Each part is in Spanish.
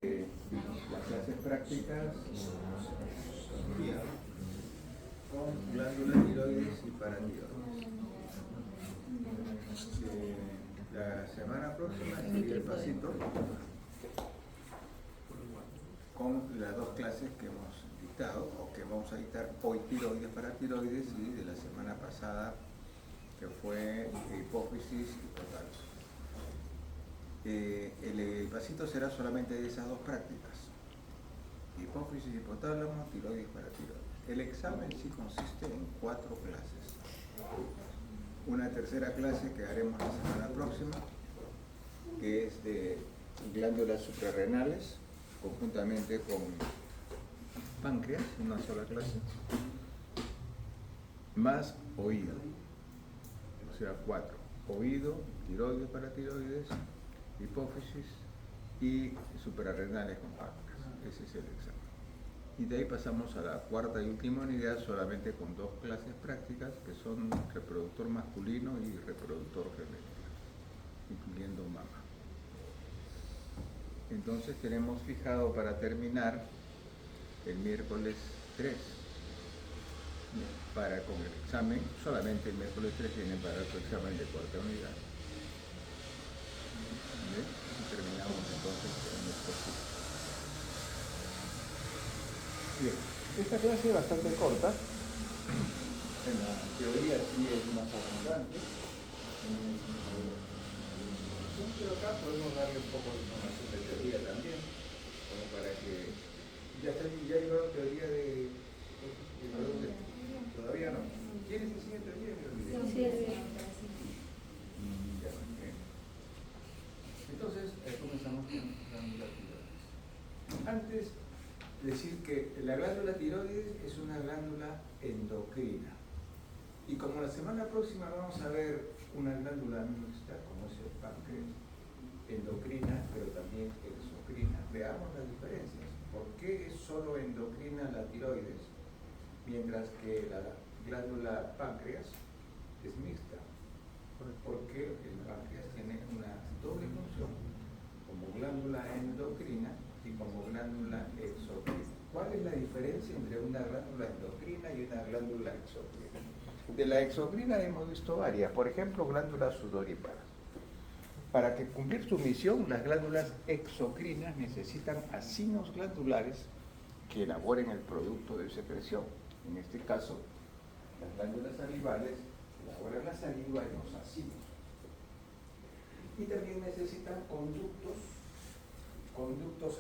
Las clases prácticas con glándulas tiroides y paratiroides. La semana próxima sigue el pasito con las dos clases que hemos dictado o que vamos a dictar hoy, tiroides, paratiroides, y de la semana pasada que fue hipófisis y hipotálamo. El pasito será solamente de esas dos prácticas: hipófisis, hipotálamo, tiroides, paratiroides. El examen sí consiste en 4 clases. Una tercera clase que haremos la semana próxima, que es de glándulas suprarrenales, conjuntamente con páncreas, una sola clase, más oído, o sea 4: oído, tiroides, paratiroides, hipófisis y suprarrenales con páncreas. Ese es el examen. Y de ahí pasamos a la cuarta y última unidad, solamente con 2 clases prácticas, que son reproductor masculino y reproductor femenino, incluyendo mama. Entonces tenemos fijado para terminar el miércoles 3 con el examen. Solamente el miércoles 3 viene para el examen de cuarta unidad. Y terminamos entonces en esto. Bien, esta clase es bastante corta. En la teoría sí es más abundante, pero acá podemos darle un poco de información de teoría también, como para que ya llevaron teoría de todavía no. ¿Quién es el siguiente teoría? Entonces, comenzamos con glándula tiroides. Antes, decir que la glándula tiroides es una glándula endocrina. Y como la semana próxima vamos a ver una glándula mixta, como es el páncreas, endocrina, pero también exocrina, veamos las diferencias. ¿Por qué es solo endocrina la tiroides, mientras que la glándula páncreas es mixta? Porque el páncreas tiene una doble función, como glándula endocrina y como glándula exocrina. ¿Cuál es la diferencia entre una glándula endocrina y una glándula exocrina? De la exocrina hemos visto varias, por ejemplo, glándulas sudoríparas. Para que cumplir su misión, las glándulas exocrinas necesitan acinos glandulares que elaboren el producto de secreción. En este caso, las glándulas salivales elaboran la saliva en los acinos. Y también necesitan conductos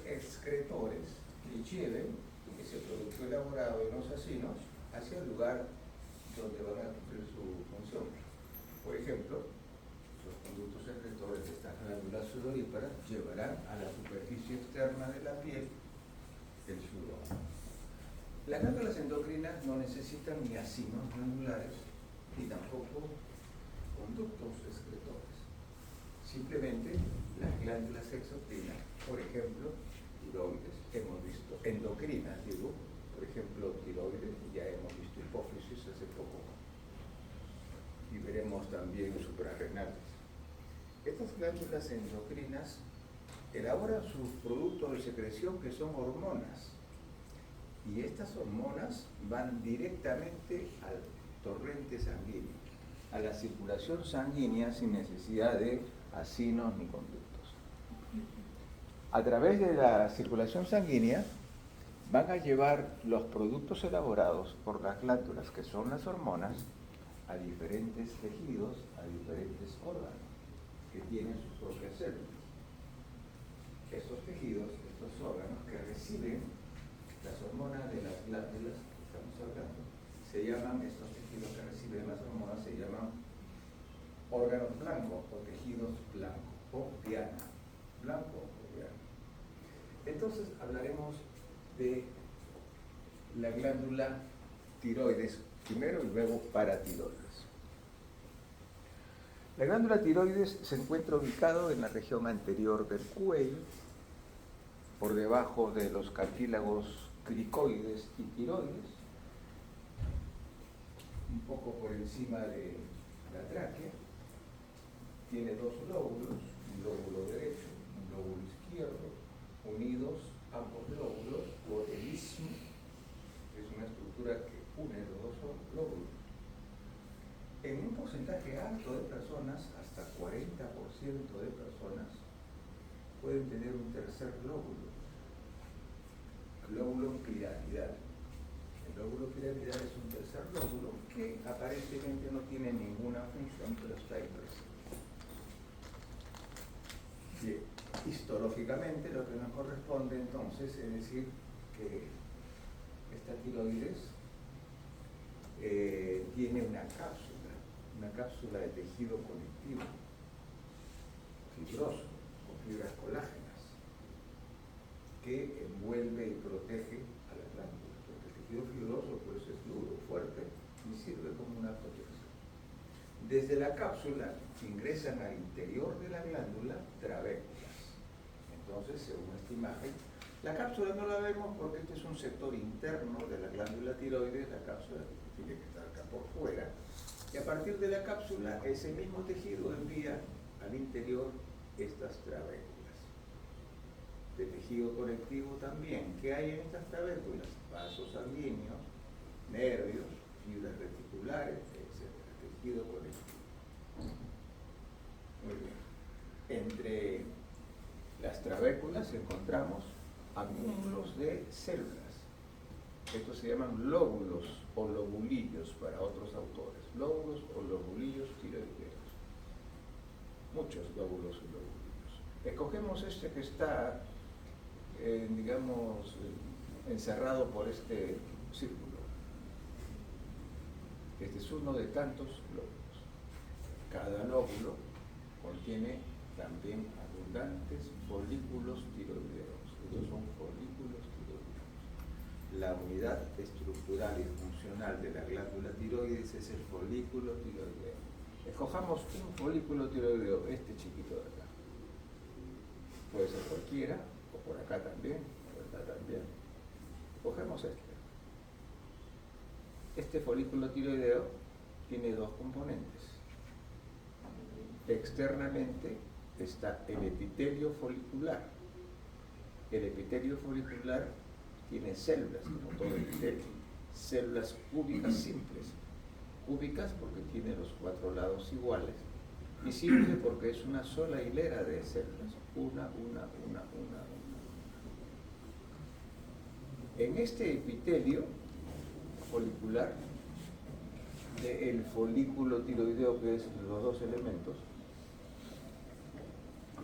excretores que lleven ese producto elaborado en los acinos hacia el lugar donde van a cumplir su función. Por ejemplo, los conductos excretores de estas glándulas sudoríparas llevarán a la superficie externa de la piel el sudor. Las glándulas endocrinas no necesitan ni acinos glandulares ni tampoco conductos excretores. Simplemente las glándulas exocrinas, por ejemplo, tiroides, hemos visto endocrinas, digo, por ejemplo, tiroides, ya hemos visto hipófisis hace poco, y veremos también suprarrenales. Estas glándulas endocrinas elaboran sus productos de secreción, que son hormonas, y estas hormonas van directamente al torrente sanguíneo, a la circulación sanguínea, sin necesidad de acinos ni conductos. A través de la circulación sanguínea van a llevar los productos elaborados por las glándulas, que son las hormonas, a diferentes tejidos, a diferentes órganos que tienen sus propias células. Estos tejidos, estos órganos que reciben las hormonas de las glándulas que estamos hablando, se llaman, estos tejidos que reciben las hormonas se llaman órganos blancos o tejidos blancos o diana, blanco o diana. Entonces hablaremos de la glándula tiroides primero y luego paratiroides. La glándula tiroides se encuentra ubicado en la región anterior del cuello, por debajo de los cartílagos cricoides y tiroides, un poco por encima de la tráquea. Tiene 2 lóbulos, un lóbulo derecho, un lóbulo izquierdo, unidos ambos lóbulos por el istmo, que es una estructura que une los dos lóbulos. En un porcentaje alto de personas, hasta 40% de personas, pueden tener un tercer lóbulo piramidal. El lóbulo piramidal es un tercer lóbulo que aparentemente no tiene ninguna función, pero está ahí presente. Bien, histológicamente lo que nos corresponde entonces es decir que esta tiroides tiene una cápsula de tejido conectivo, fibroso, con fibras colágenas, que envuelve y protege a las glándulas. Porque el tejido fibroso pues es duro, fuerte y sirve como una protección. Desde la cápsula ingresan al interior de la glándula trabéculas. Entonces, según esta imagen, la cápsula no la vemos porque este es un sector interno de la glándula tiroides, la cápsula tiene que estar acá por fuera, y a partir de la cápsula ese mismo tejido envía al interior estas trabéculas. De tejido conectivo también. ¿Qué hay en estas trabéculas? Vasos sanguíneos, nervios, fibras reticulares, etc. Tejido conectivo. Muy bien. Entre las trabéculas encontramos acúmulos de células. Estos se llaman lóbulos o lobulillos para otros autores. Lóbulos o lobulillos tiroideos. Muchos lóbulos y lobulillos. Escogemos este que está, digamos, encerrado por este círculo. Este es uno de tantos lóbulos. Cada lóbulo contiene también abundantes folículos tiroideos. Estos son folículos tiroideos. La unidad estructural y funcional de la glándula tiroides es el folículo tiroideo. Escojamos un folículo tiroideo, este chiquito de acá. Puede ser cualquiera, o por acá también, por acá también. Escogemos este. Este folículo tiroideo tiene dos componentes. Externamente está el epitelio folicular. El epitelio folicular tiene células, como todo epitelio, células cúbicas simples. Cúbicas porque tiene los 4 lados iguales, y simple porque es una sola hilera de células, una. En este epitelio folicular del folículo tiroideo, que es los dos elementos,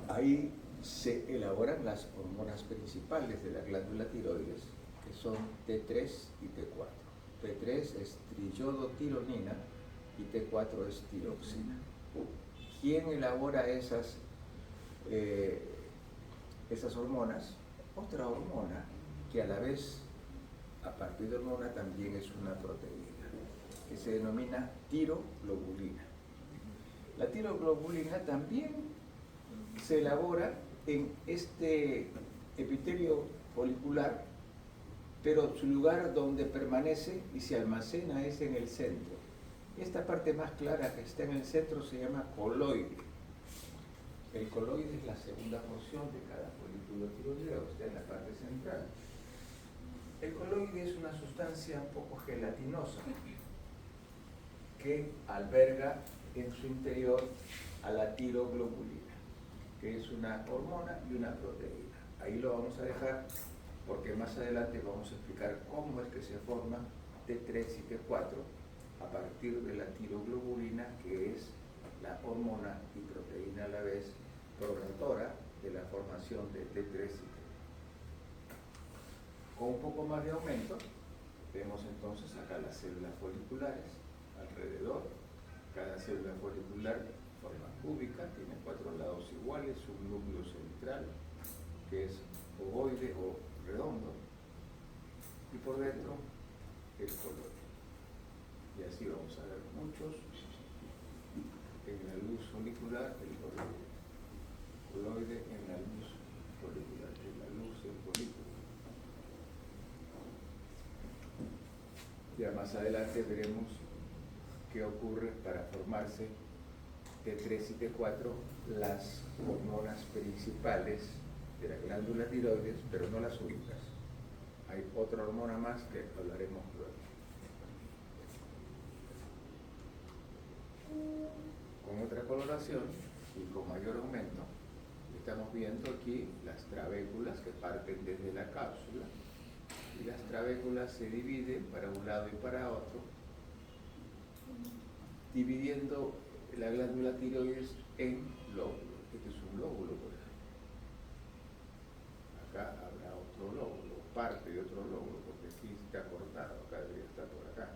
ahí se elaboran las hormonas principales de la glándula tiroides, que son T3 y T4. T3 es triiodotironina y T4 es tiroxina. ¿Quién elabora esas hormonas? Otra hormona que a la vez, a partir de hormona, también es una proteína, que se denomina tiroglobulina. La tiroglobulina también se elabora en este epitelio folicular, pero su lugar donde permanece y se almacena es en el centro. Esta parte más clara que está en el centro se llama coloide. El coloide es la segunda porción de cada folículo tiroideo, está en la parte central. El coloide es una sustancia un poco gelatinosa que alberga en su interior a la tiroglobulina, que es una hormona y una proteína. Ahí lo vamos a dejar porque más adelante vamos a explicar cómo es que se forma T3 y T4 a partir de la tiroglobulina, que es la hormona y proteína a la vez promotora de la formación de T3 y T4. Con un poco más de aumento, vemos entonces acá las células foliculares alrededor. Cada célula folicular forma cúbica, tiene 4 lados iguales, un núcleo central que es ovoide o redondo, y por dentro el coloide. Y así vamos a ver muchos en la luz folicular, el coloide. Coloide en la luz folicular, en la luz del folículo. Ya más adelante veremos qué ocurre para formarse T3 y T4, las hormonas principales de la glándula tiroides, pero no las únicas. Hay otra hormona más que hablaremos luego. Con otra coloración y con mayor aumento, estamos viendo aquí las trabéculas que parten desde la cápsula, y las trabéculas se dividen para un lado y para otro, dividiendo la glándula tiroides en lóbulos. Este es un lóbulo, por ejemplo. Acá habrá otro lóbulo, parte de otro lóbulo, porque aquí está cortado, acá debería estar por acá,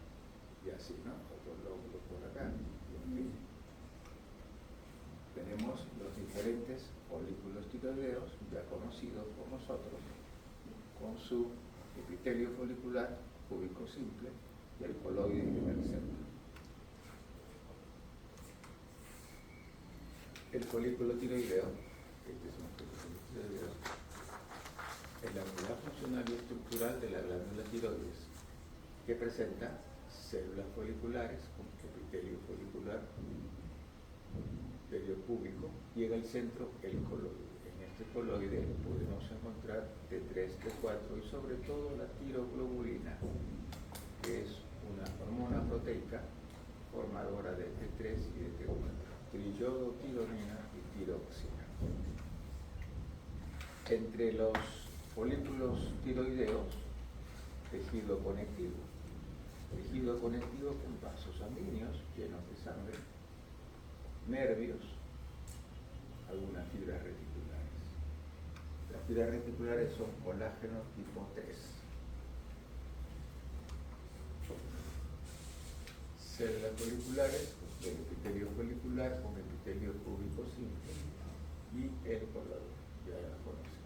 y así, ¿no? Otro lóbulo por acá, y en fin. Tenemos los diferentes folículos tiroideos, ya conocidos por nosotros, con su epitelio folicular cúbico simple y el coloide en el centro. El folículo tiroideo, este es un folículo tiroideo, es la unidad funcional y estructural de la glándula tiroides, que presenta células foliculares con epitelio folicular, epitelio cúbico, y en el centro el coloide. En este coloide podemos encontrar T3, T4 y sobre todo la tiroglobulina, que es una hormona proteica formadora de T3 y de T4, triiodotironina y tiroxina. Entre los folículos tiroideos, tejido conectivo con vasos sanguíneos llenos de sangre, nervios, algunas fibras reticulares. Las fibras reticulares son colágeno tipo 3. Células foliculares del epitelio folicular con epitelio cúbico simple y el coloide, ya la conocen.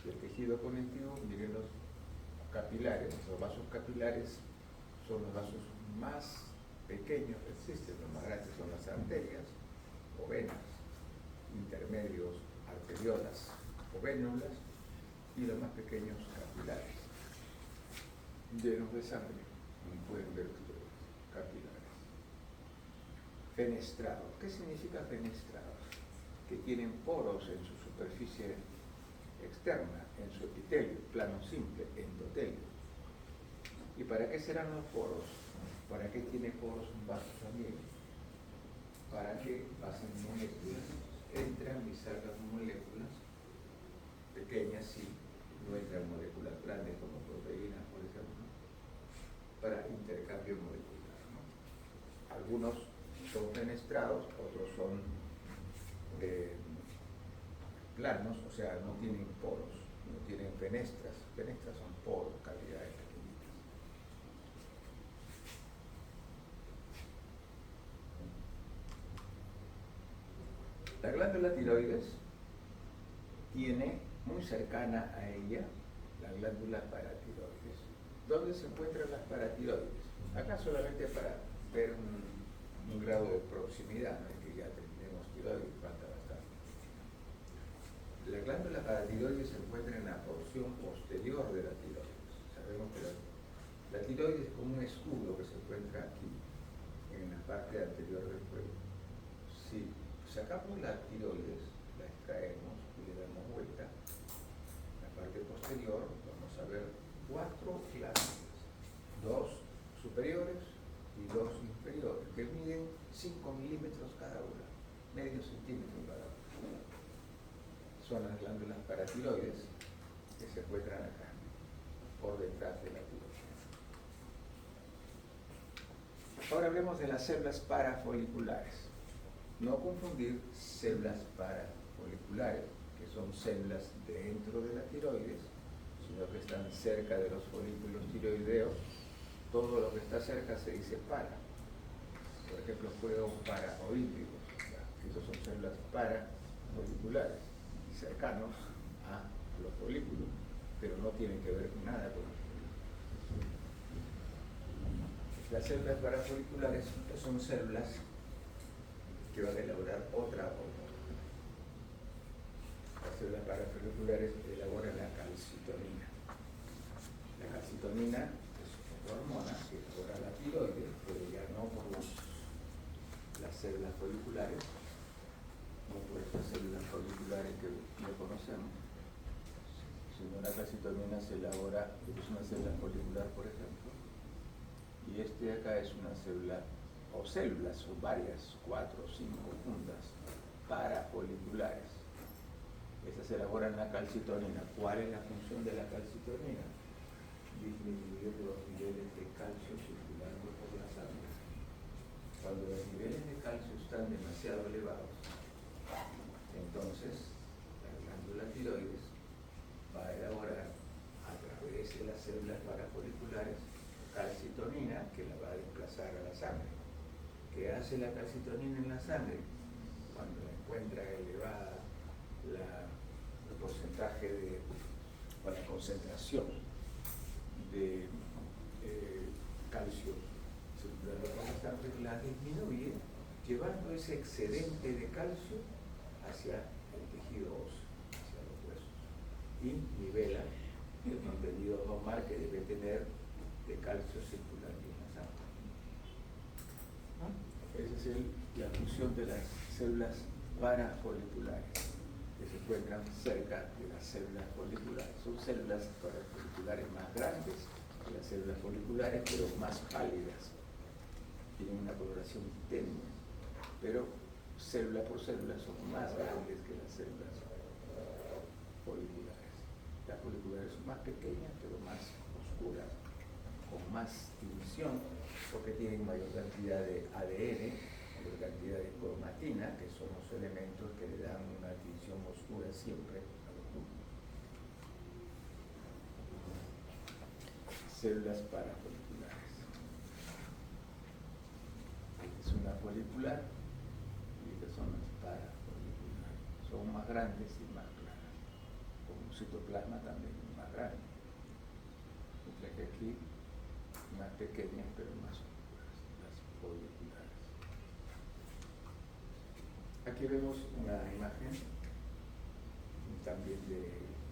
Y el tejido conectivo, miren los capilares, los vasos capilares son los vasos más pequeños que existen, los más grandes son las arterias o venas, intermedios arteriolas o vénulas, y los más pequeños capilares, llenos de sangre, como pueden ver ustedes, capilares. Fenestrados. ¿Qué significa fenestrados? Que tienen poros en su superficie externa, en su epitelio, plano simple, endotelio. ¿Y para qué serán los poros? ¿Para qué tiene poros un vaso sanguíneo? Para que pasen moléculas, entran y salgan moléculas pequeñas, sí, no entran moléculas grandes como proteínas, por ejemplo, para intercambio molecular, ¿no? Algunos son fenestrados, otros son planos, o sea, no tienen poros, no tienen fenestras. Fenestras son poros, cavidades pequeñitas. La glándula tiroides tiene muy cercana a ella la glándula paratiroides. ¿Dónde se encuentran las paratiroides? Acá solamente para ver un grado de proximidad, no es que ya tenemos tiroides, falta bastante. La glándula paratiroides se encuentra en la porción posterior de la tiroides. Sabemos que la tiroides es como un escudo que se encuentra aquí, en la parte anterior del cuello. Si sacamos la tiroides, la extraemos y le damos vuelta, en la parte posterior vamos a ver 4 glándulas, 2 superiores y 2 inferiores, que miden 5 milímetros cada una, medio centímetro cada una. Son las glándulas paratiroides que se encuentran acá, por detrás de la tiroides. Ahora hablemos de las células parafoliculares. No confundir células parafoliculares, que son células dentro de la tiroides, sino que están cerca de los folículos tiroideos. Todo lo que está cerca se dice para. Por ejemplo, juegos paraolímpicos. Estos son células parafoliculares, cercanos a los folículos, pero no tienen que ver nada con los folículos. Las células parafoliculares son células que van a elaborar otra hormona. Las células parafoliculares elaboran la calcitonina. La calcitonina es otra hormona que elabora la tiroides, pero ya no por las células foliculares, no por estas células foliculares que ya conocemos, la calcitonina se elabora, es una célula folicular, por ejemplo, y este de acá es una célula, o células, o varias, 4 o 5 juntas, parafoliculares. Estas se elaboran la calcitonina. ¿Cuál es la función de la calcitonina? Disminuir los niveles de calcio circulando por la sangre. Cuando los niveles de calcio están demasiado elevados, entonces la glándula tiroides va a elaborar a través de las células parafoliculares calcitonina que la va a desplazar a la sangre. ¿Qué hace la calcitonina en la sangre? Cuando encuentra elevada el porcentaje o la concentración de calcio circulando por la sangre, la disminuye, llevando ese excedente de calcio hacia el tejido óseo, hacia los huesos, y nivela el contenido normal que debe tener de calcio circulante en la sangre. Esa es la función de las células parafoliculares, que se encuentran cerca de las células foliculares. Son células parafoliculares más grandes que las células foliculares, pero más pálidas. Tienen una coloración tenue, pero célula por célula son más grandes que las células foliculares. Las foliculares son más pequeñas, pero más oscuras, con más división, porque tienen mayor cantidad de ADN, mayor cantidad de cromatina, que son los elementos que le dan una división oscura siempre a los núcleos. Células parafoliculares. Es una folicular y estas son las parafoliculares. Son más grandes y más claras, con un citoplasma también más grande. Mientras que aquí más pequeñas pero más oscuras, las foliculares. Aquí vemos una imagen también de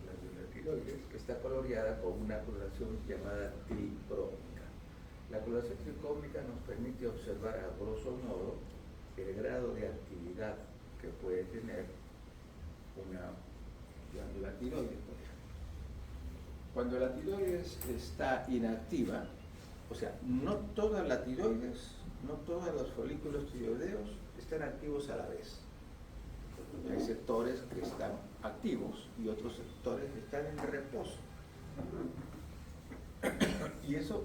la tiroides que está coloreada con una coloración llamada tricrómica. La coloración tricrómica nos permite observar a grosso modo el grado de actividad que puede tener una glándula tiroides, por ejemplo. Cuando la tiroides está inactiva, o sea, no toda la tiroides, no todos los folículos tiroideos están activos a la vez. Hay sectores que están activos y otros sectores que están en reposo. Y eso,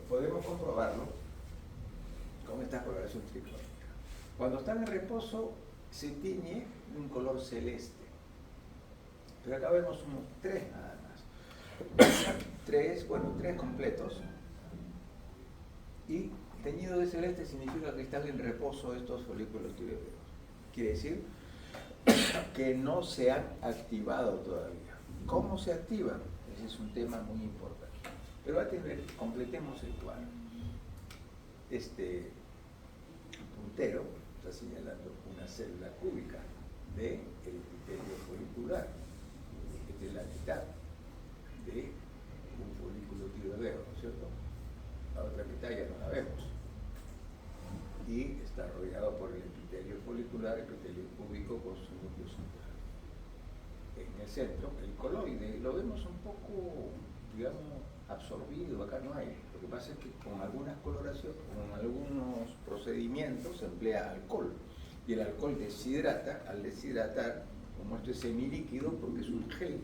podemos comprobarlo con esta coloración tricrómica. Cuando están en reposo, se tiñe de un color celeste. Pero acá vemos unos 3 nada más. 3 completos. Y teñido de celeste significa que están en reposo estos folículos tiroideos. Quiere decir que no se han activado todavía. ¿Cómo se activan? Ese es un tema muy importante. Pero antes completemos el cuadro. Este puntero está señalando una célula cúbica del epitelio folicular. Esta es la mitad de un folículo tiroideo, ¿no es cierto? La otra mitad ya no la vemos. Y está rodeado por el epitelio folicular, epitelio cúbico con su núcleo central. En el centro, el coloide, lo vemos un poco, digamos, absorbido, acá no hay. Lo que pasa es que con algunas coloraciones, con algunos procedimientos se emplea alcohol. Y el alcohol deshidrata, al deshidratar, como esto es semilíquido, porque es un gel,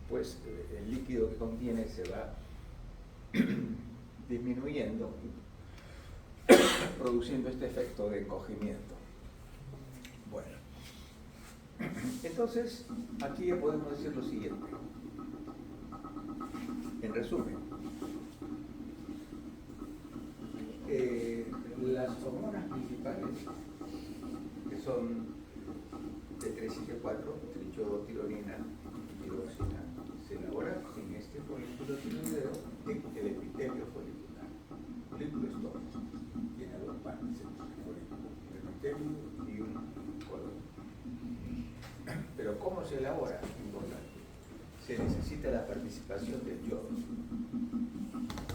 pues el líquido que contiene se va disminuyendo, produciendo este efecto de encogimiento. Bueno, entonces aquí ya podemos decir lo siguiente. En resumen, las hormonas principales, que son T3 y T4, trichodotironina y tiroxina, se elaboran en este folículo tiroideo en el epitelio folicular. Folículo es todo. Tiene dos partes el folículo, un epitelio y un colon. Pero ¿cómo se elabora? Importante. Se necesita la participación del yodo.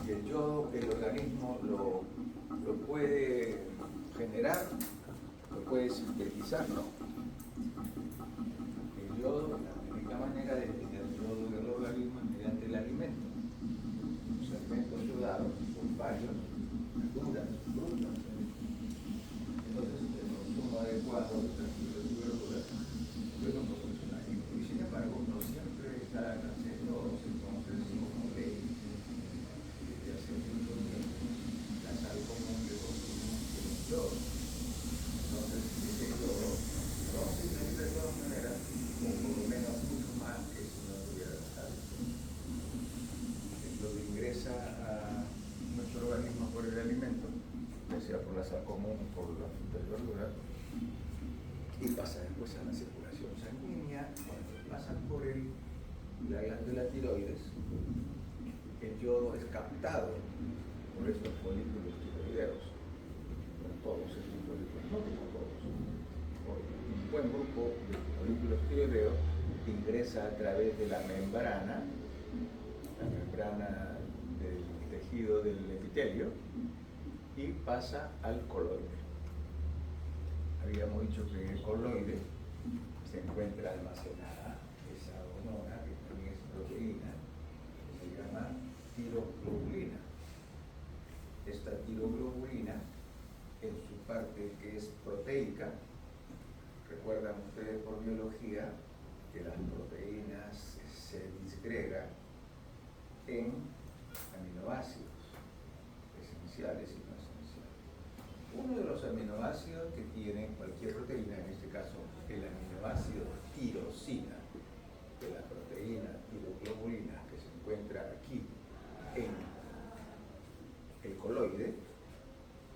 Y el yodo el organismo lo puede generar, lo puede sintetizar, ¿no? El yodo, la única manera de de verdura, y pasa después a la circulación sanguínea. Cuando pasan por la glándula tiroides, el yodo es captado por estos folículos tiroideos, por todos estos folículos, no como todos, por un buen grupo de folículos tiroideos que ingresa a través de la membrana del tejido del epitelio y pasa al coloide. Habíamos dicho que en el coloide se encuentra almacenada esa hormona, que también es proteína, que se llama tiroglobulina. Esta tiroglobulina, en su parte que es proteica, recuerdan ustedes por biología que las proteínas se disgregan en aminoácidos esenciales y no esenciales. Uno de los aminoácidos que tiene cualquier proteína, en este caso el aminoácido tirosina, de la proteína tiroglobulina que se encuentra aquí en el coloide,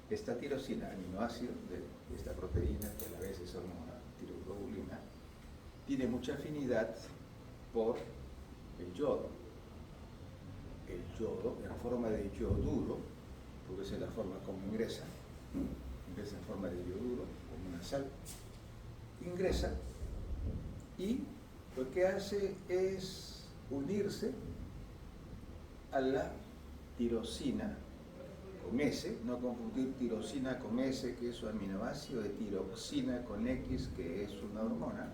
esta tirosina, aminoácido de esta proteína, que a la vez es hormona tiroglobulina, tiene mucha afinidad por el yodo. El yodo, en forma de yoduro, porque esa es la forma como ingresa en forma de yoduro, como una sal, ingresa y lo que hace es unirse a la tirosina con S, no confundir tirosina con S, que es su aminoácido, de tiroxina con X, que es una hormona,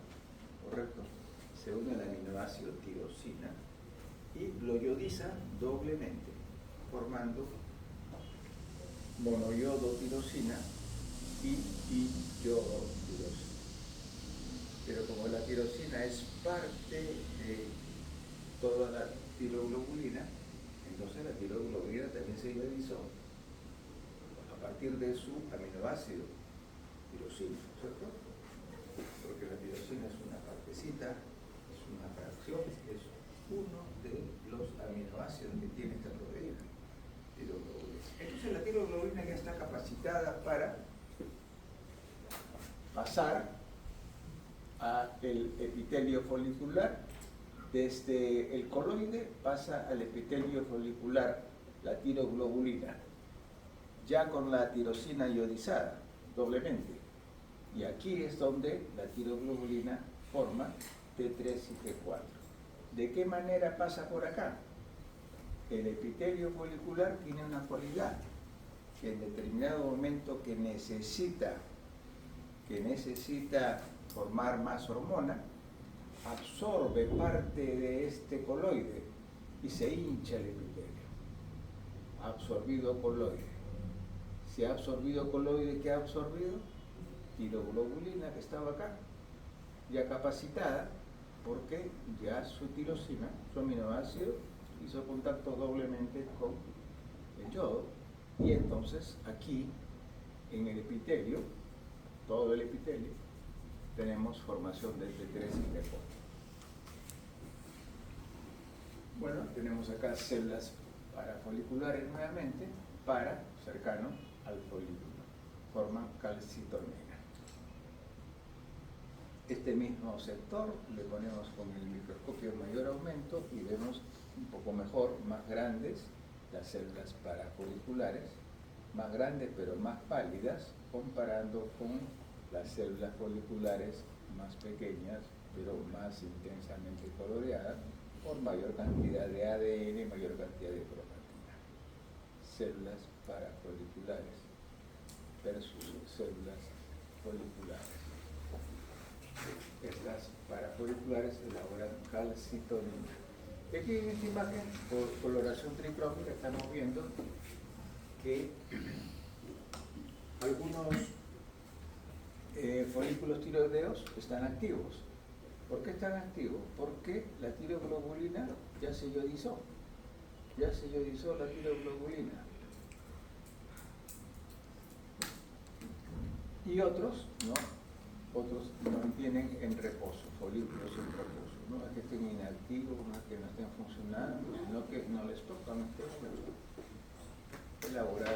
¿correcto? Se une al aminoácido tirosina y lo yodiza doblemente, formando monoyodotirosina y diyodotirosina. Pero como la tirosina es parte de toda la tiroglobulina, entonces la tiroglobulina también se iodizó a partir de su aminoácido tirosina, ¿cierto? Porque la tirosina es una partecita, es una fracción, es uno de los aminoácidos que tiene esta proteína, tiroglobulina. Entonces la tiroglobulina ya está capacitada para pasar al epitelio folicular. Desde el coloide pasa al epitelio folicular la tiroglobulina, ya con la tirosina iodizada, doblemente. Y aquí es donde la tiroglobulina forma T3 y T4. ¿De qué manera pasa por acá? El epitelio folicular tiene una cualidad, que en determinado momento que necesita formar más hormona, absorbe parte de este coloide y se hincha el epitelio. Absorbido coloide. Si ha absorbido coloide, ¿qué ha absorbido? Tiroglobulina, que estaba acá, ya capacitada, porque ya su tirosina, su aminoácido, hizo contacto doblemente con el yodo, y entonces aquí, en el epitelio, todo el epitelio, tenemos formación de T3 y T4. Bueno, tenemos acá células parafoliculares nuevamente, cercano al folículo, forman calcitonina. Este mismo sector le ponemos con el microscopio de mayor aumento y vemos un poco mejor, más grandes, las células parafoliculares, más grandes pero más pálidas, comparando con las células foliculares más pequeñas pero más intensamente coloreadas, por mayor cantidad de ADN y mayor cantidad de cromatina. Células parafoliculares versus células foliculares. Estas parafoliculares elaboran calcitonina. Aquí en esta imagen, por coloración tricrómica, estamos viendo que algunos folículos tiroideos están activos. ¿Por qué están activos? Porque la tiroglobulina ya se iodizó. Ya se iodizó la tiroglobulina. Y otros no. Otros mantienen en reposo, folículos en reposo. No es que estén inactivos, no es que no estén funcionando, sino que no les toca en este momento elaborar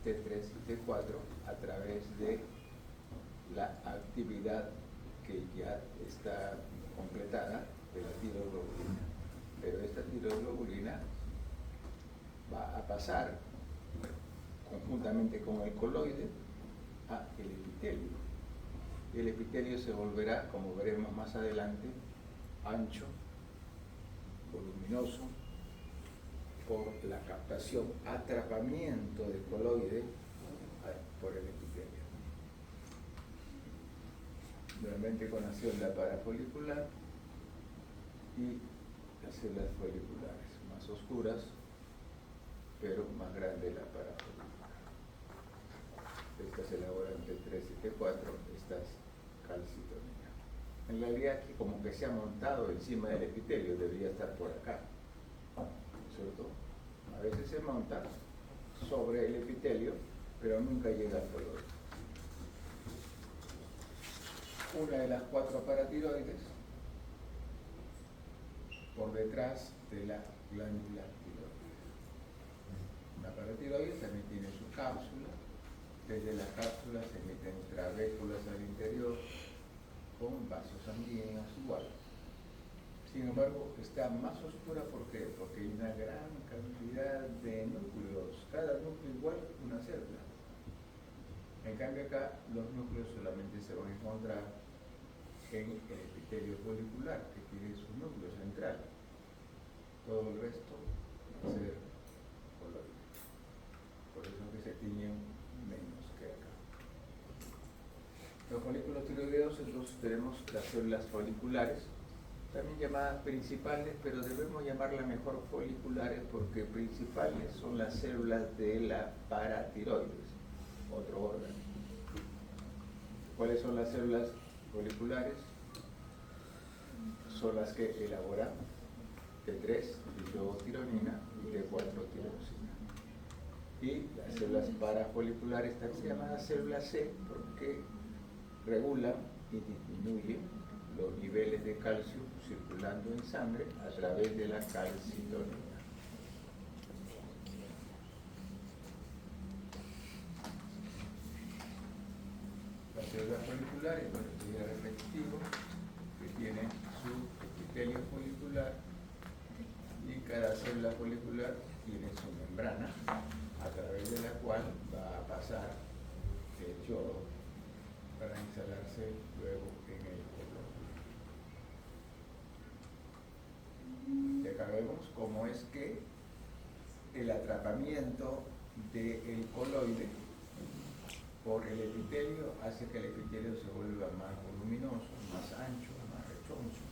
T3 y T4 a través de la actividad que ya está completada de la tiroglobulina. Pero esta tiroglobulina va a pasar conjuntamente con el coloide a el epitelio. Y el epitelio se volverá, como veremos más adelante, ancho, voluminoso, por la captación, atrapamiento del coloide por el epitelio. Nuevamente con la célula parafolicular y las células foliculares, más oscuras, pero más grande la parafolicular. Estas se elaboran T3 y T4, estas calcitonina. En realidad aquí como que se ha montado encima del epitelio, debería estar por acá, ¿cierto? A veces se monta sobre el epitelio, pero nunca llega al coloide. Una de las 4 paratiroides por detrás de la glándula tiroides. La paratiroide también tiene su cápsula. Desde la cápsula se emiten trabéculas al interior con vasos sanguíneos igual. Sin embargo, está más oscura, ¿por qué? Porque hay una gran cantidad de núcleos, cada núcleo igual una célula. En cambio acá los núcleos solamente se van a encontrar en el epitelio folicular, que tiene su núcleo central. Todo el resto va a ser coloide. Por eso que se tiñen menos que acá. Los folículos tiroideos, entonces tenemos las células foliculares, también llamadas principales, pero debemos llamarlas mejor foliculares porque principales son las células de la paratiroides, otro órgano. ¿Cuáles son las células foliculares? Son las que elaboran T3, tirotironina, y T4, tirosina. Y las células parafoliculares están llamadas células C porque regulan y disminuyen los niveles de calcio circulando en sangre a través de la calcitonina. Las células foliculares, bueno, esto ya es repetitivo, que tienen su epitelio folicular y cada célula folicular tiene su membrana a través de la cual va a pasar el yodo para instalarse luego en el colon. Y acá vemos cómo es que el atrapamiento del coloide por el epitelio hace que el epitelio se vuelva más voluminoso, más ancho, más rechoncho.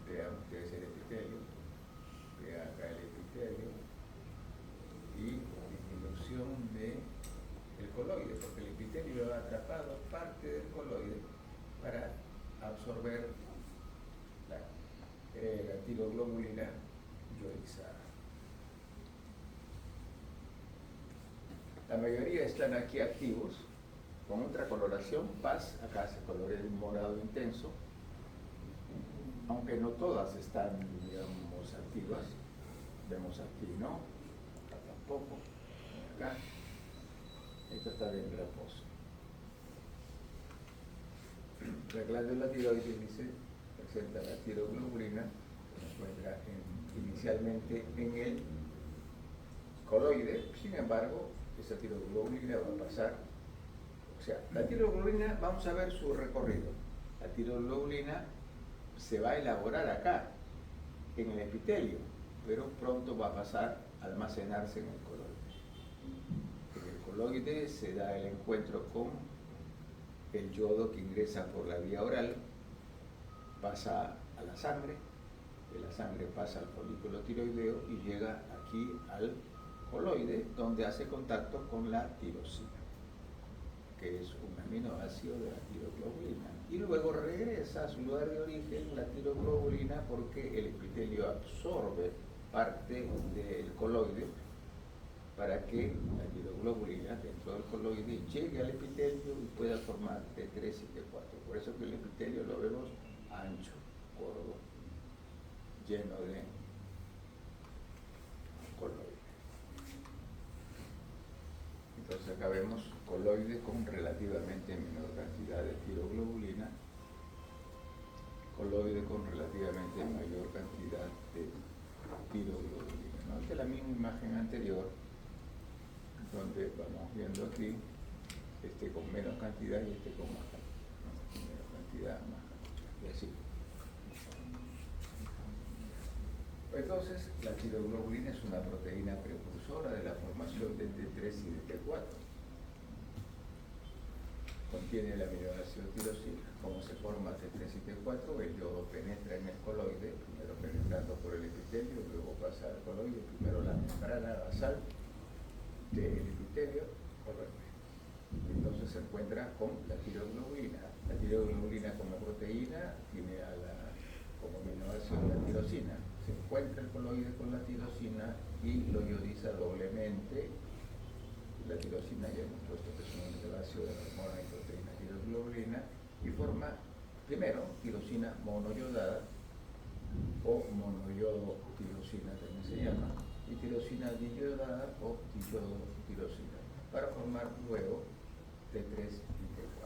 Vean ustedes el epitelio, vean acá el epitelio y disminución del coloide, porque el epitelio ha atrapado parte del coloide para absorber la tiroglobulina ionizada. La mayoría están aquí activos, con otra coloración, paz, acá se colore de un morado intenso, aunque no todas están, digamos, activas. Vemos aquí, ¿no? Acá tampoco, acá. Esta está bien en reposo. La glándula tiroides dice, presenta la tiroglobulina, que se encuentra inicialmente en el coloide, sin embargo, esa tiroglobulina va a pasar, o sea, la tiroglobulina, vamos a ver su recorrido. La tiroglobulina se va a elaborar acá, en el epitelio, pero pronto va a pasar a almacenarse en el coloide. En el coloide se da el encuentro con el yodo que ingresa por la vía oral, pasa a la sangre, de la sangre pasa al folículo tiroideo y llega aquí al coloide, donde hace contacto con la tirosina, que es un aminoácido de la tiroglobulina, y luego regresa a su lugar de origen, la tiroglobulina, porque el epitelio absorbe parte del coloide para que la tiroglobulina dentro del coloide llegue al epitelio y pueda formar T3 y T4. Por eso que el epitelio lo vemos ancho, gordo, lleno de coloide. tenemos coloides con relativamente menor cantidad de tiroglobulina, coloides con relativamente mayor cantidad de tiroglobulina, ¿no? Esta es la misma imagen anterior, donde vamos viendo aquí este con menos cantidad y este con más cantidad, ¿no? Menos cantidad, más cantidad, y así. Entonces, la tiroglobulina es una proteína precursora de la formación de T3 y de T4. Contiene el aminoácido tirosina. Como se forma T3 y T4, el yodo penetra en el coloide, primero penetrando por el epitelio, luego pasa al coloide, primero la membrana basal del epitelio, coloide. Entonces se encuentra con la tiroglobulina. La tiroglobulina como proteína tiene como aminoácido la tirosina. Se encuentra el coloide con la tirosina y lo ioniza doblemente. La tirosina ya hemos puesto que es un aminoácido de la hormona y proteína tiroglobulina y forma primero tirosina monoyodada o monoyodo tirosina también se llama, y tirosina diyodada o diyodotirosina para formar luego T3 y T4.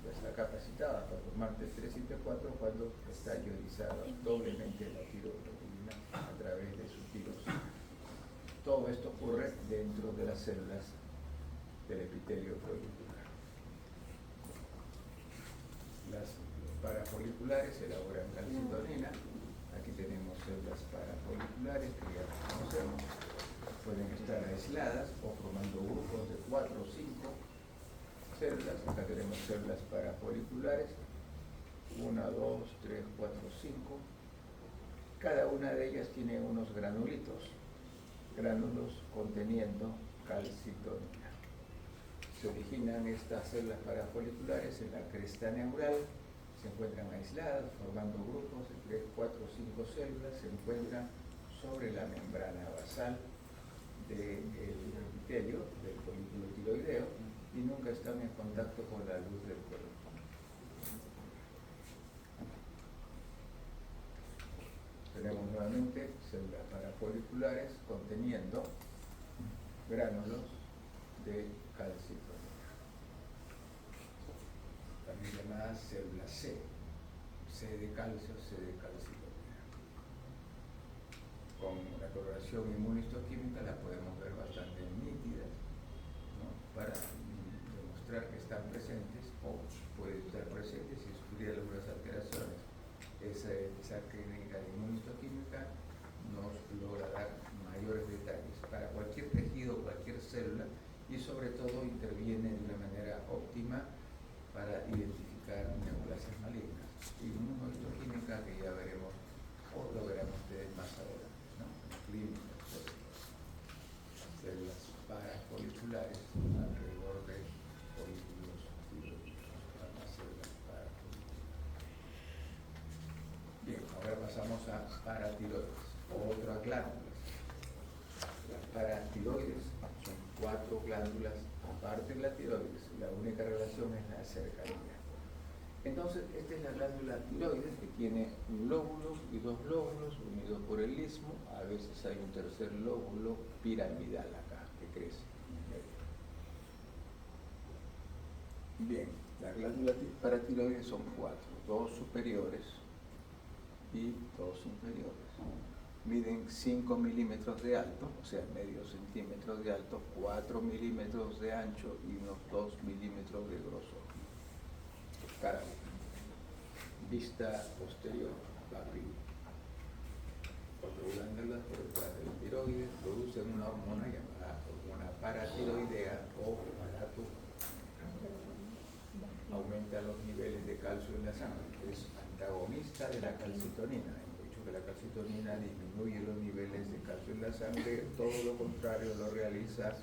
Ya está capacitada para formar T3 y T4 cuando está ionizada doblemente la tiroglobulina a través de su tirosina. Todo esto ocurre dentro de las células del epitelio folicular. Las parafoliculares elaboran calcitonina. Aquí tenemos células parafoliculares que ya conocemos. Pueden estar aisladas o formando grupos de 4 o 5 células. Acá tenemos células parafoliculares. 1, 2, 3, 4, 5. Cada una de ellas tiene unos granulitos, gránulos conteniendo calcitonina. Se originan estas células parafoliculares en la cresta neural, se encuentran aisladas, formando grupos de 3, 4, 5 células, se encuentran sobre la membrana basal del epitelio, del folículo tiroideo, y nunca están en contacto con la luz del cuerpo. Tenemos nuevamente células parafoliculares conteniendo gránulos de calcitonina, también llamadas células C, C de calcio, C de calcitonina. Con la coloración inmunistoquímica la podemos ver bastante nítida, ¿no? Para demostrar que están presentes o pueden estar presentes si sufrir algunas alteraciones. Esa clínica de inmunistoquímica nos logra dar mayores detalles para cualquier tejido, cualquier célula, y sobre todo interviene de una manera óptima para identificar neoplasias malignas. Y inmunohistoquímica que ya veremos o lo verán ustedes más adelante, ¿no? Clínica, células parafoliculares alrededor de folículos tiroideos, las células parafoliculares. Bien, ahora pasamos a paratiroides, otras glándulas. Las paratiroides son 4 glándulas aparte de la tiroides. La única relación es la cercanía. Entonces, esta es la glándula tiroides que tiene un lóbulo y 2 lóbulos unidos por el istmo. A veces hay un tercer lóbulo piramidal acá que crece. Bien, las glándulas paratiroides son 4, 2 superiores y 2 inferiores. Miden 5 milímetros de alto, o sea, medio centímetro de alto, 4 milímetros de ancho y unos 2 milímetros de grosor. Cada una. Vista posterior, papila. 4 glándulas por detrás de la tiroides producen una hormona llamada hormona paratiroidea o parato. Aumenta los niveles de calcio en la sangre, es antagonista de la calcitonina. Hemos dicho que la calcitonina disminuye los niveles de calcio en la sangre, todo lo contrario lo realiza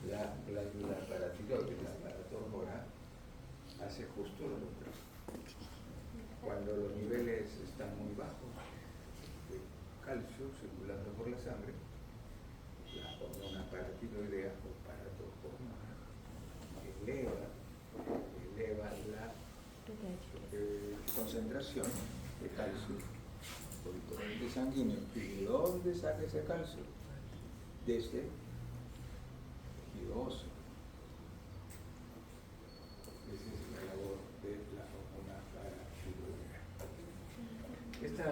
la glándula paratiroides. La paratormona hace justo lo contrario. Cuando los niveles están muy bajos de calcio circulando por la sangre, la hormona paratiroidea o paratormona eleva la concentración de calcio por el torrente sanguíneo. ¿Y de dónde saca ese calcio? Desde el tejido óseo.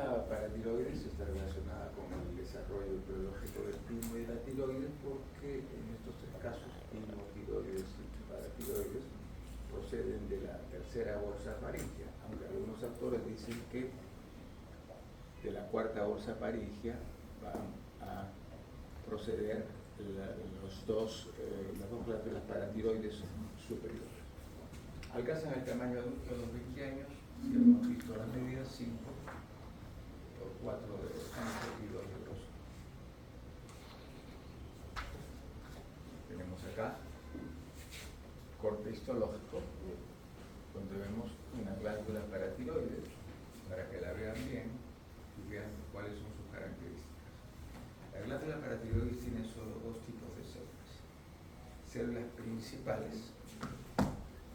glándula paratiroides está relacionada con el desarrollo biológico del timo y de la tiroides, porque en estos tres casos, timo, tiroides y paratiroides, proceden de la tercera bolsa faríngea, aunque algunos autores dicen que de la cuarta bolsa faríngea van a proceder las dos glándulas paratiroides superiores. Alcanzan el tamaño adulto a los 20 años, y hemos visto las medidas 5 por 4 de ancho y 2 de grosor. Tenemos acá corte histológico, donde vemos una glándula paratiroides, para que la vean bien y vean cuáles son sus características. La glándula paratiroides tiene solo dos tipos de células: células principales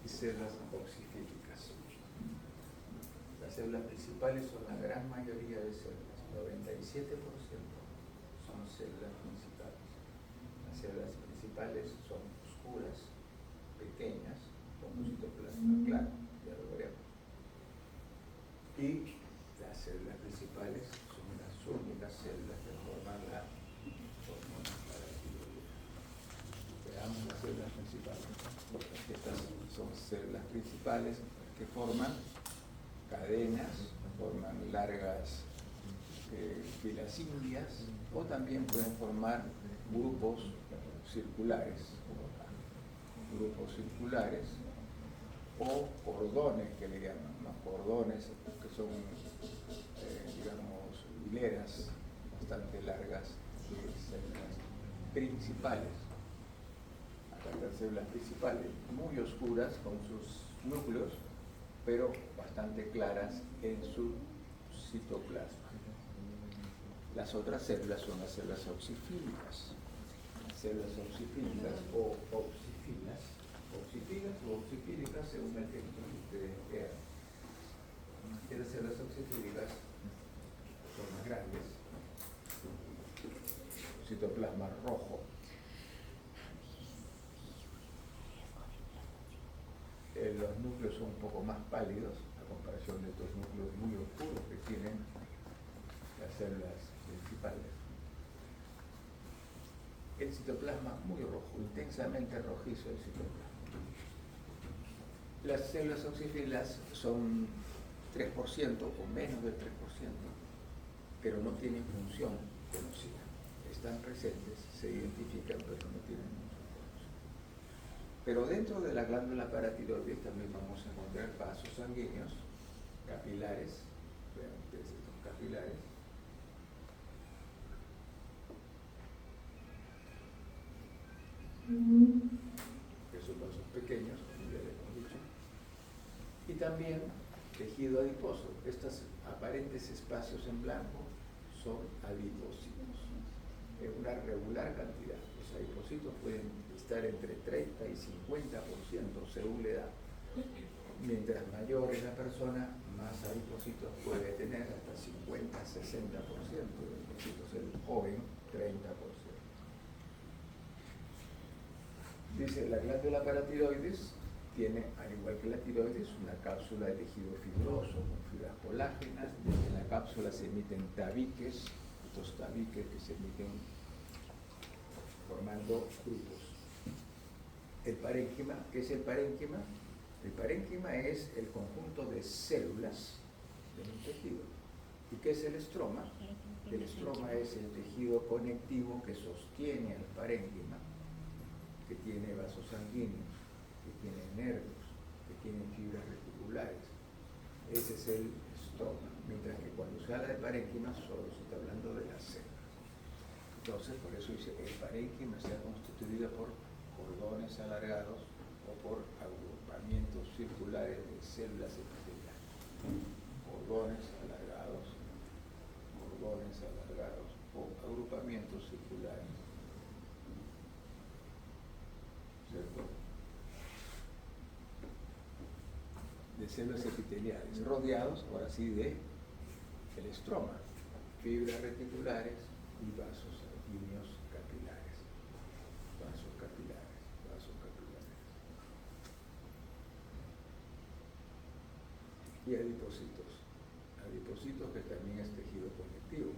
y células oxifílicas. Las células principales son la gran mayoría de células, 97% son células principales. Las células principales son oscuras, pequeñas, con un citoplasma claro, ya lo veremos. Y las células principales son las únicas células que forman la hormona paratiroidea. Veamos las células principales. Estas son células principales que forman cadenas, forman largas filas indias, o también pueden formar grupos circulares o cordones, que le llaman, ¿no? Cordones que son, digamos, hileras bastante largas de células principales. Acá están células principales, muy oscuras con sus núcleos, pero bastante claras en su citoplasma. Las otras células son las células oxifílicas. Las células oxifílicas o oxifilas o oxifílicas, según el texto que ustedes vean. Las células oxifílicas son más grandes, citoplasma rojo. Los núcleos son un poco más pálidos a comparación de estos núcleos muy oscuros que tienen las células principales. El citoplasma muy rojo, intensamente rojizo el citoplasma. Las células oxifilas son 3% o menos del 3%, pero no tienen función conocida. Están presentes, se identifican, pero no tienen función conocida. Pero dentro de la glándula paratiroides también vamos a encontrar vasos sanguíneos, capilares, vean ustedes estos capilares, que son vasos pequeños, como ya les hemos dicho, y también tejido adiposo. Estos aparentes espacios en blanco son adipocitos, es una regular cantidad. Los adipocitos pueden estar entre 30 y 50% según la edad. Mientras mayor es la persona, más adipocitos puede tener, hasta 50-60% de adipocitos. El joven, 30%. Dice, la glándula paratiroides tiene, al igual que la tiroides, una cápsula de tejido fibroso con fibras colágenas. Desde la cápsula se emiten tabiques, estos tabiques que se emiten formando grupos. El parénquima, ¿qué es el parénquima? El parénquima es el conjunto de células de un tejido. ¿Y qué es el estroma? El estroma es el tejido conectivo que sostiene al parénquima, que tiene vasos sanguíneos, que tiene nervios, que tiene fibras reticulares. Ese es el estroma. Mientras que cuando se habla de parénquima solo se está hablando de las células. Entonces, por eso dice, el parénquima está constituido por cordones alargados o por agrupamientos circulares de células epiteliales. Cordones alargados o agrupamientos circulares. ¿Cierto? De células epiteliales, rodeados, ahora sí, de el estroma, fibras reticulares y vasos sanguíneos capilares. Vasos capilares. Y adipocitos adipocitos, que también es tejido conectivo.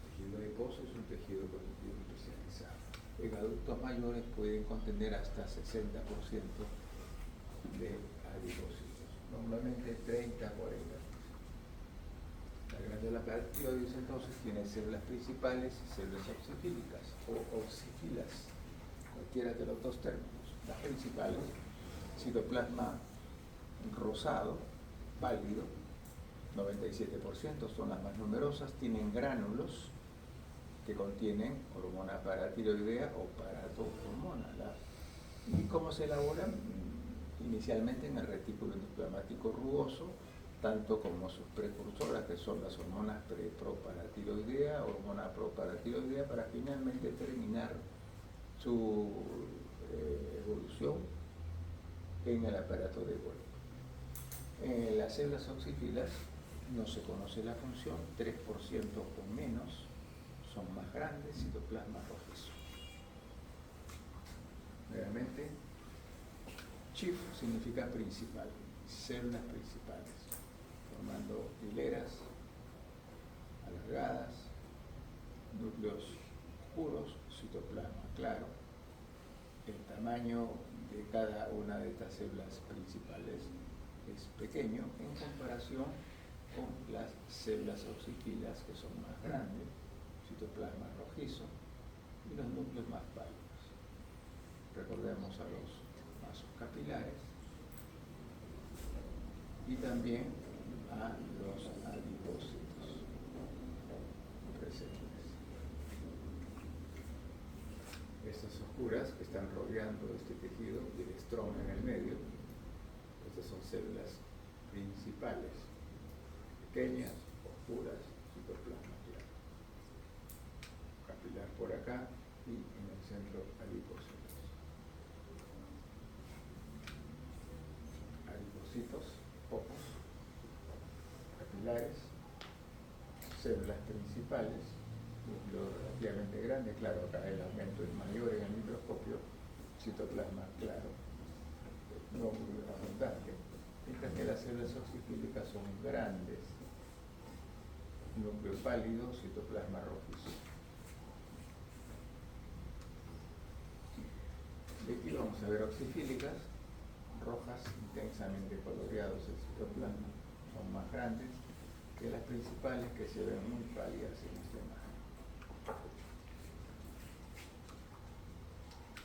El tejido adiposo es un tejido conectivo especializado. En adultos mayores pueden contener hasta 60% de adipocitos, normalmente 30-40%. La glándula parotiroides entonces tiene células principales y células oxifílicas o oxifilas, cualquiera de los dos términos. Las principales, citoplasma rosado, pálido, 97%, son las más numerosas, tienen gránulos que contienen hormona paratiroidea o paratormona. ¿Y cómo se elaboran? Inicialmente en el retículo endoplasmático rugoso, tanto como sus precursoras, que son las hormonas proparatiroidea, hormona proparatiroidea, para finalmente terminar su evolución en el aparato de Golgi. En las células oxifilas no se conoce la función, 3% o menos son más grandes, citoplasma rojizo. Nuevamente, chief significa principal, células principales, formando hileras alargadas, núcleos oscuros, citoplasma claro. El tamaño de cada una de estas células principales es pequeño en comparación con las células oxifilas, que son más grandes, citoplasma rojizo, y los núcleos más pálidos. Recordemos a los vasos capilares y también a los adipocitos presentes. Estas oscuras que están rodeando este tejido y el estroma en el medio, estas son células principales, pequeñas, oscuras, citoplasma claro. Capilar por acá y en el centro adipocitos. Adipocitos, pocos, capilares, células principales, núcleo relativamente grande, claro, acá el aumento es mayor en el microscopio, citoplasma claro, no muy abundante, mientras que las células oxifílicas son grandes, núcleo pálido, citoplasma rojizo. Y aquí vamos a ver oxifílicas, rojas, intensamente coloreados el citoplasma, son más grandes que las principales, que se ven muy pálidas en esta imagen.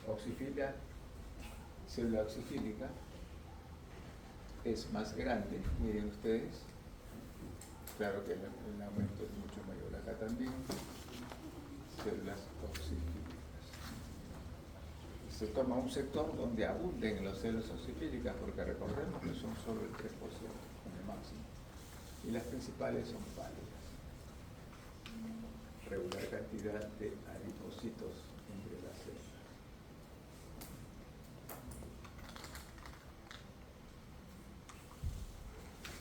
Oxifila, célula oxifílica, es más grande, miren ustedes, claro que el aumento es mucho mayor acá también, células oxifílicas. Se toma un sector donde abunden las células oxifílicas, porque recordemos que son solo el 3% como máximo, y las principales son pálidas. Regular cantidad de adipocitos entre las células.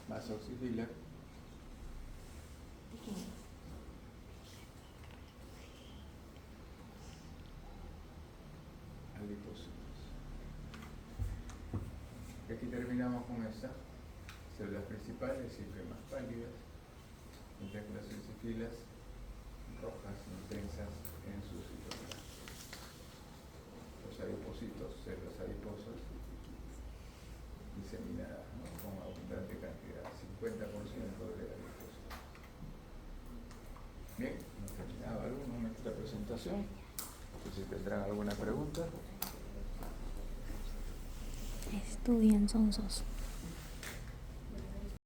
Más oxifila. Adipocitos. Y aquí terminamos con esta. Células principales siempre más pálidas, mientras que las oxifilas rojas intensas en su citoplasma. Los adipocitos, células adiposas diseminadas, ¿no?, con abundante cantidad, 50% de adipocitos. Bien, hemos terminado nuestra presentación. No sé si tendrán alguna pregunta. Estudian sonsos.